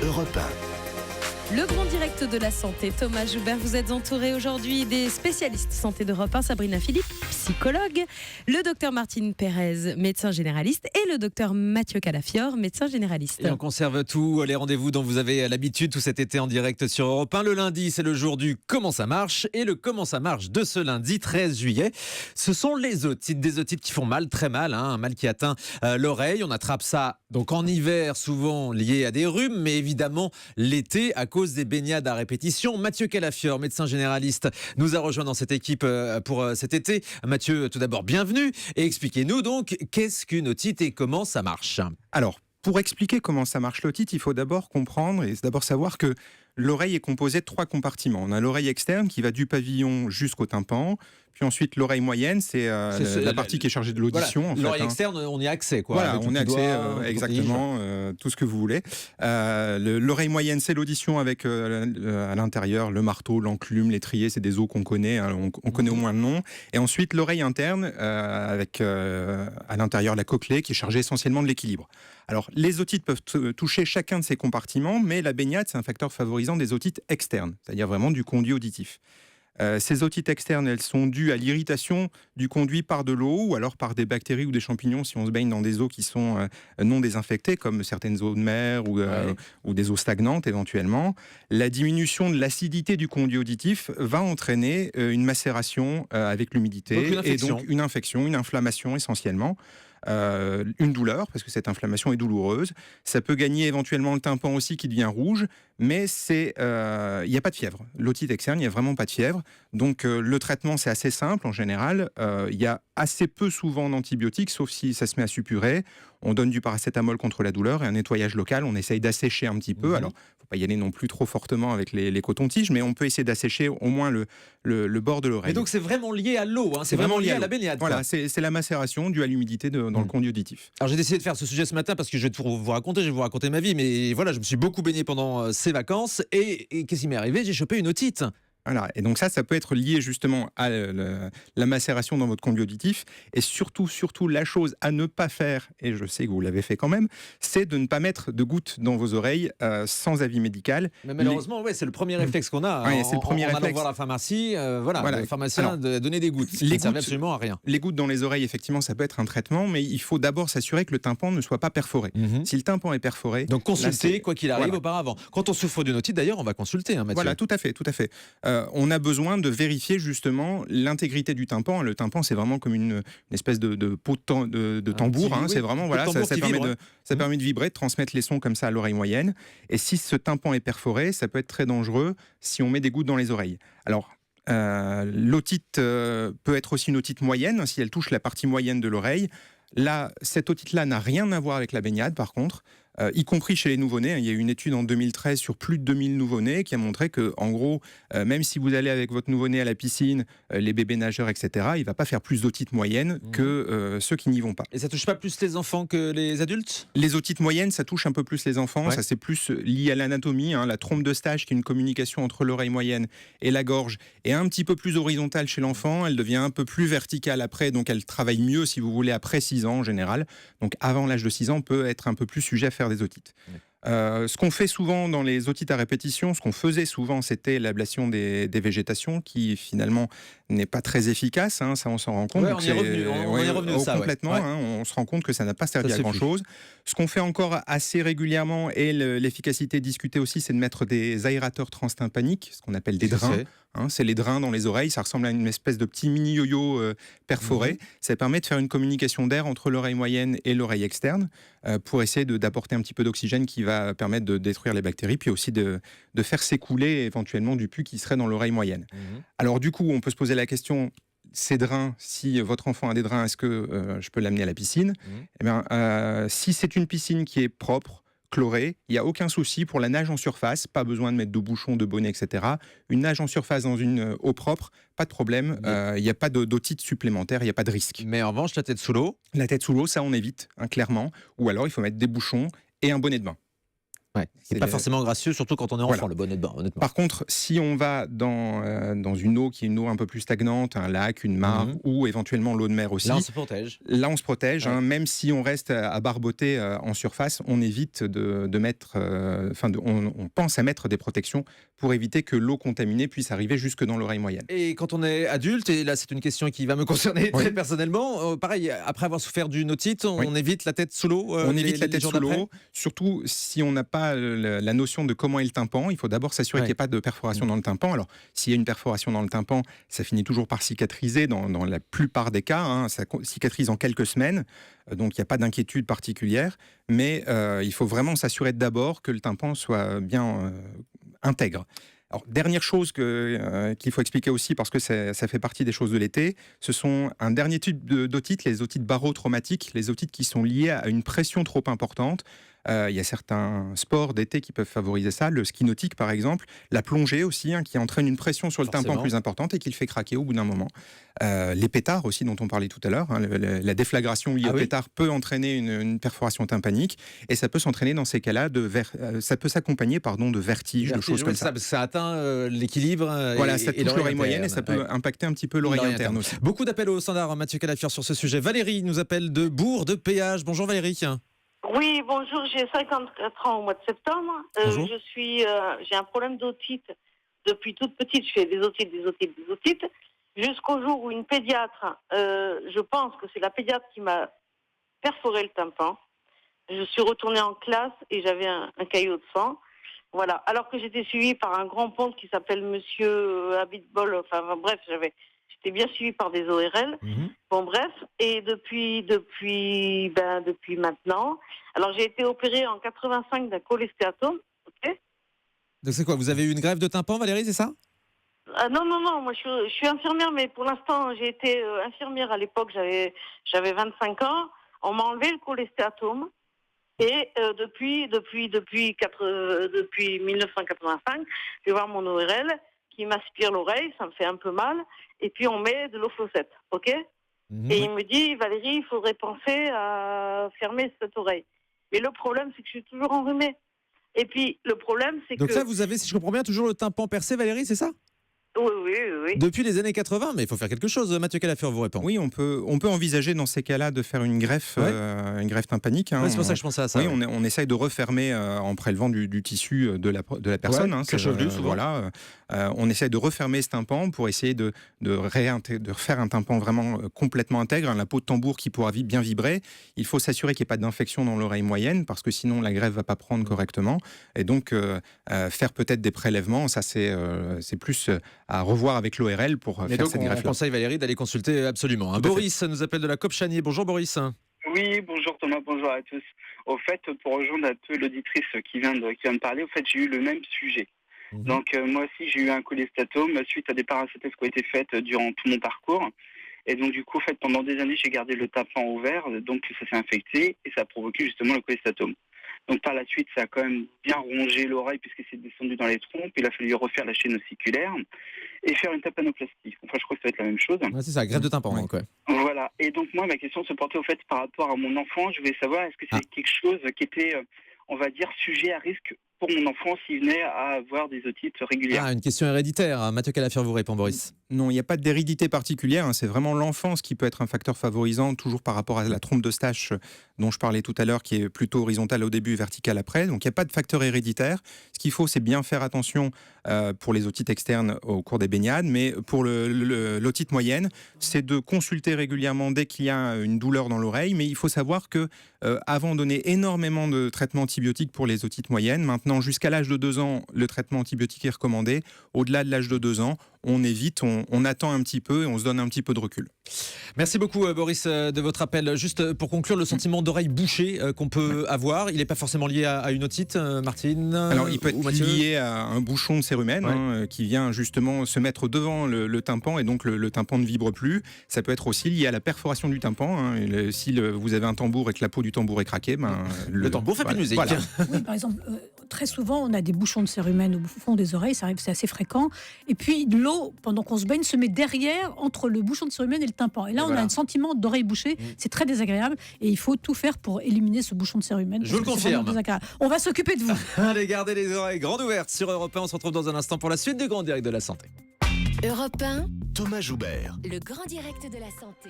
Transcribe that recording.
Europe 1. Le grand direct de la santé, Thomas Joubert, vous êtes entouré aujourd'hui des spécialistes santé d'Europe 1, Sabrina Philippe, psychologue, le docteur Martine Pérez, médecin généraliste, et le docteur Mathieu Calafiore, médecin généraliste. Et on conserve tous les rendez-vous dont vous avez l'habitude tout cet été en direct sur Europe 1. Le lundi, c'est le jour du Comment ça marche, et le Comment ça marche de ce lundi 13 juillet, ce sont les otites, des otites qui font mal, très mal, un mal qui atteint l'oreille. On attrape ça donc en hiver, souvent lié à des rhumes, mais évidemment l'été à cause des baignades à répétition. Mathieu Calafiore, médecin généraliste, nous a rejoint dans cette équipe pour cet été. Mathieu, tout d'abord, bienvenue et expliquez-nous donc qu'est-ce qu'une otite et comment ça marche. Alors, pour expliquer comment ça marche l'otite, il faut d'abord comprendre et d'abord savoir que l'oreille est composée de 3 compartiments. On a l'oreille externe qui va du pavillon jusqu'au tympan. Puis ensuite, l'oreille moyenne, c'est la partie qui est chargée de l'audition. Voilà, l'oreille externe, on y a accès. Voilà, on y a accès exactement, tout ce que vous voulez. L'oreille moyenne, c'est l'audition avec à l'intérieur le marteau, l'enclume, l'étrier, c'est des os qu'on connaît, hein, on connaît au moins le nom. Et ensuite, l'oreille interne, avec à l'intérieur la cochlée, qui est chargée essentiellement de l'équilibre. Alors, les otites peuvent toucher chacun de ces compartiments, mais la baignade, c'est un facteur favorisant des otites externes, c'est-à-dire vraiment du conduit auditif. Ces otites externes, elles sont dues à l'irritation du conduit par de l'eau ou alors par des bactéries ou des champignons si on se baigne dans des eaux qui sont non désinfectées, comme certaines eaux de mer ou des eaux stagnantes éventuellement. La diminution de l'acidité du conduit auditif va entraîner une macération avec l'humidité et donc une infection, une inflammation essentiellement. Une douleur, parce que cette inflammation est douloureuse. Ça peut gagner éventuellement le tympan aussi qui devient rouge, mais il n'y a pas de fièvre. L'otite externe, il n'y a vraiment pas de fièvre. Donc le traitement, c'est assez simple en général. Il y a assez peu souvent d'antibiotiques, sauf si ça se met à suppurer. On donne du paracétamol contre la douleur et un nettoyage local. On essaye d'assécher un petit peu. Alors, il ne faut pas y aller non plus trop fortement avec les cotons-tiges, mais on peut essayer d'assécher au moins le bord de l'oreille. Et donc, c'est vraiment lié à l'eau, hein, c'est vraiment lié à la baignade. Voilà, c'est la macération due à l'humidité dans le conduit auditif. Alors, j'ai décidé de faire ce sujet ce matin parce que je vais tout vous raconter, je vais vous raconter ma vie, mais voilà, je me suis beaucoup baigné pendant ces vacances et qu'est-ce qui m'est arrivé ? J'ai chopé une otite. Voilà. Et donc ça peut être lié justement à la macération dans votre conduit auditif. Et surtout, la chose à ne pas faire, et je sais que vous l'avez fait quand même, c'est de ne pas mettre de gouttes dans vos oreilles sans avis médical. Mais malheureusement, c'est le premier réflexe qu'on a. C'est le premier réflexe. Allant voir la pharmacie, le pharmacien donner des gouttes. Ça ne servait absolument à rien. Les gouttes dans les oreilles, effectivement, ça peut être un traitement, mais il faut d'abord s'assurer que le tympan ne soit pas perforé. Si le tympan est perforé... Donc consulter, quoi qu'il arrive auparavant. Quand on souffre d'une otite, d'ailleurs, on va consulter, Mathieu. Voilà, tout à fait. On a besoin de vérifier justement l'intégrité du tympan. Le tympan, c'est vraiment comme une espèce de pot de tambour. C'est vraiment ça permet de vibrer, de transmettre les sons comme ça à l'oreille moyenne. Et si ce tympan est perforé, ça peut être très dangereux si on met des gouttes dans les oreilles. Alors, l'otite peut être aussi une otite moyenne si elle touche la partie moyenne de l'oreille. Là, cette otite-là n'a rien à voir avec la baignade, par contre, y compris chez les nouveau-nés. Il y a eu une étude en 2013 sur plus de 2000 nouveau-nés qui a montré que, en gros, même si vous allez avec votre nouveau-né à la piscine, les bébés nageurs, etc., il ne va pas faire plus d'otite moyenne que ceux qui n'y vont pas. Et ça touche pas plus les enfants que les adultes ? Les otites moyennes, ça touche un peu plus les enfants. Ça, c'est plus lié à l'anatomie. La trompe de Stage, qui est une communication entre l'oreille moyenne et la gorge, est un petit peu plus horizontale chez l'enfant. Elle devient un peu plus verticale après, donc elle travaille mieux, si vous voulez, après 6 ans en général. Donc avant l'âge de 6 ans, on peut être un peu plus sujet à faire des otites. Ce qu'on fait souvent dans les otites à répétition, ce qu'on faisait souvent, c'était l'ablation des végétations, qui finalement n'est pas très efficace, ça on s'en rend compte. On y est revenu de ça. Complètement, on se rend compte que ça n'a pas servi à grand-chose. Ce qu'on fait encore assez régulièrement, et l'efficacité discutée aussi, c'est de mettre des aérateurs transtympaniques, ce qu'on appelle des drains. C'est les drains dans les oreilles, ça ressemble à une espèce de petit mini yo-yo perforé. Ça permet de faire une communication d'air entre l'oreille moyenne et l'oreille externe pour essayer d'apporter un petit peu d'oxygène qui va permettre de détruire les bactéries, puis aussi de faire s'écouler éventuellement du pus qui serait dans l'oreille moyenne. Alors du coup, on peut se poser la question, ces drains, si votre enfant a des drains, est-ce que je peux l'amener à la piscine ? Eh bien, si c'est une piscine qui est propre, chlorée, il n'y a aucun souci pour la nage en surface, pas besoin de mettre de bouchons, de bonnets, etc. Une nage en surface dans une eau propre, pas de problème, il n'y a pas d'otite supplémentaire, il n'y a pas de risque. Mais en revanche, la tête sous l'eau ? La tête sous l'eau, ça on évite, clairement, ou alors il faut mettre des bouchons et un bonnet de bain. Ouais. C'est pas forcément gracieux, surtout quand on est enfant, le bonnet de bain, honnêtement. Par contre, si on va dans une eau qui est une eau un peu plus stagnante, un lac, une mare, ou éventuellement l'eau de mer aussi. Là, on se protège. Là, on se protège. Même si on reste à barboter en surface, on évite de mettre... on pense à mettre des protections pour éviter que l'eau contaminée puisse arriver jusque dans l'oreille moyenne. Et quand on est adulte, et là c'est une question qui va me concerner très personnellement, pareil, après avoir souffert d'une otite, on évite la tête sous l'eau. On évite la tête sous l'eau, surtout si on n'a pas la notion de comment est le tympan. Il faut d'abord s'assurer qu'il n'y ait pas de perforation dans le tympan. Alors, s'il y a une perforation dans le tympan, ça finit toujours par cicatriser dans la plupart des cas. Ça cicatrise en quelques semaines, donc il n'y a pas d'inquiétude particulière. Mais il faut vraiment s'assurer d'abord que le tympan soit bien intègre. Alors, dernière chose qu'il faut expliquer aussi, parce que ça fait partie des choses de l'été, ce sont un dernier type d'otite, les otites barotraumatiques, les otites qui sont liées à une pression trop importante. Il y a certains sports d'été qui peuvent favoriser ça, le ski nautique par exemple, la plongée aussi, qui entraîne une pression sur le tympan plus importante et qui le fait craquer au bout d'un moment. Les pétards aussi, dont on parlait tout à l'heure, la déflagration liée au pétard peut entraîner une perforation tympanique, et ça peut s'entraîner dans ces cas-là, ça peut s'accompagner de vertiges, de choses comme ça. Ça atteint l'équilibre. Voilà, ça touche l'oreille moyenne et ça peut impacter un petit peu l'oreille interne aussi. Beaucoup d'appels au standard, Mathieu Calafiore, sur ce sujet. Valérie nous appelle de Bourg de Péage. Bonjour Valérie. Oui, bonjour, j'ai 54 ans au mois de septembre. J'ai un problème d'otite depuis toute petite. Je fais des otites, jusqu'au jour où une pédiatre, je pense que c'est la pédiatre qui m'a perforé le tympan. Je suis retournée en classe et j'avais un caillot de sang. Voilà, alors que j'étais suivie par un grand ponte qui s'appelle Monsieur Abitbol. Bref, j'étais bien suivie par des ORL. Bon, bref, et depuis maintenant. Alors, j'ai été opérée en 85 d'un cholestéatome. Ok. Donc, c'est quoi? Vous avez eu une greffe de tympan, Valérie, c'est ça? Non, moi, je suis infirmière, mais pour l'instant, j'ai été infirmière à l'époque. J'avais 25 ans. On m'a enlevé le cholestéatome. Et depuis 1985, je vais voir mon ORL qui m'aspire l'oreille, ça me fait un peu mal. Et puis, on met de l'Oflocet, ok? Et il me dit, Valérie, il faudrait penser à fermer cette oreille. Mais le problème, c'est que je suis toujours enrhumée. Et puis, le problème, c'est Donc ça, vous avez, si je comprends bien, toujours le tympan percé, Valérie, c'est ça? Oui. Depuis les années 80, mais il faut faire quelque chose. Mathieu Calafiore vous répond. Oui, on peut envisager dans ces cas-là de faire une greffe tympanique. C'est pour ça que je pensais à ça. Oui, on essaye de refermer en prélevant du tissu de la personne. Très chevelu, souvent. Voilà, on essaye de refermer ce tympan pour essayer de refaire un tympan vraiment complètement intègre, la peau de tambour qui pourra bien vibrer. Il faut s'assurer qu'il n'y ait pas d'infection dans l'oreille moyenne, parce que sinon la greffe ne va pas prendre correctement. Et donc, faire peut-être des prélèvements, ça c'est plus à revoir avec l'ORL pour faire cette greffe-là. On conseille Valérie d'aller consulter absolument. Boris nous appelle de la Coop Chanier. Bonjour Boris. Oui, bonjour Thomas, bonjour à tous. Au fait, pour rejoindre un peu l'auditrice qui vient de parler, au fait, j'ai eu le même sujet. Donc moi aussi, j'ai eu un cholestéatome suite à des paracétèses qui ont été faites durant tout mon parcours. Et donc du coup, en fait, pendant des années, j'ai gardé le tympan ouvert, donc ça s'est infecté et ça a provoqué justement le cholestéatome. Donc par la suite, ça a quand même bien rongé l'oreille puisque c'est descendu dans les trompes. Il a fallu refaire la chaîne ossiculaire et faire une tympanoplastie. Enfin, je crois que ça va être la même chose. Ouais, c'est ça, greffe de tympan. Oui. Donc, ouais. Voilà. Et donc moi, ma question se portait au fait par rapport à mon enfant. Je voulais savoir, est-ce que c'est quelque chose qui était, on va dire, sujet à risque pour mon enfant s'il venait à avoir des otites régulières? Une question héréditaire. Mathieu Calafiore vous répond, Boris. Non, il n'y a pas d'hérédité particulière. C'est vraiment l'enfance qui peut être un facteur favorisant, toujours par rapport à la trompe d'Eustache dont je parlais tout à l'heure, qui est plutôt horizontale au début, verticale après. Donc il n'y a pas de facteur héréditaire. Ce qu'il faut, c'est bien faire attention pour les otites externes au cours des baignades, mais pour l'otite moyenne, c'est de consulter régulièrement dès qu'il y a une douleur dans l'oreille. Mais il faut savoir que avant, on donnait énormément de traitements antibiotiques pour les otites moyennes. Maintenant, jusqu'à l'âge de 2 ans, le traitement antibiotique est recommandé. Au-delà de l'âge de 2 ans, on évite, on attend un petit peu et on se donne un petit peu de recul. Merci beaucoup Boris de votre appel. Juste pour conclure, le sentiment d'oreille bouchée qu'on peut avoir, il n'est pas forcément lié à une otite, Martine? Alors il peut être lié à un bouchon de cérumen qui vient justement se mettre devant le tympan et donc le tympan ne vibre plus. Ça peut être aussi lié à la perforation du tympan. Si vous avez un tambour et que la peau du tambour est craquée, le tambour fait plus de musique. Voilà. Oui, par exemple, très souvent on a des bouchons de cérumen au fond des oreilles, ça arrive, c'est assez fréquent. Et puis l'eau, pendant qu'on se baigne, se met derrière, entre le bouchon de cérumen et le tympan. Et là, on voilà. a un sentiment d'oreille bouchée. C'est très désagréable et il faut tout faire pour éliminer ce bouchon de cérumen. Je vous le confirme. On va s'occuper de vous. Allez, gardez les oreilles grandes ouvertes sur Europe 1. On se retrouve dans un instant pour la suite du Grand Direct de la Santé. Europe 1, Thomas Joubert. le grand direct de la santé.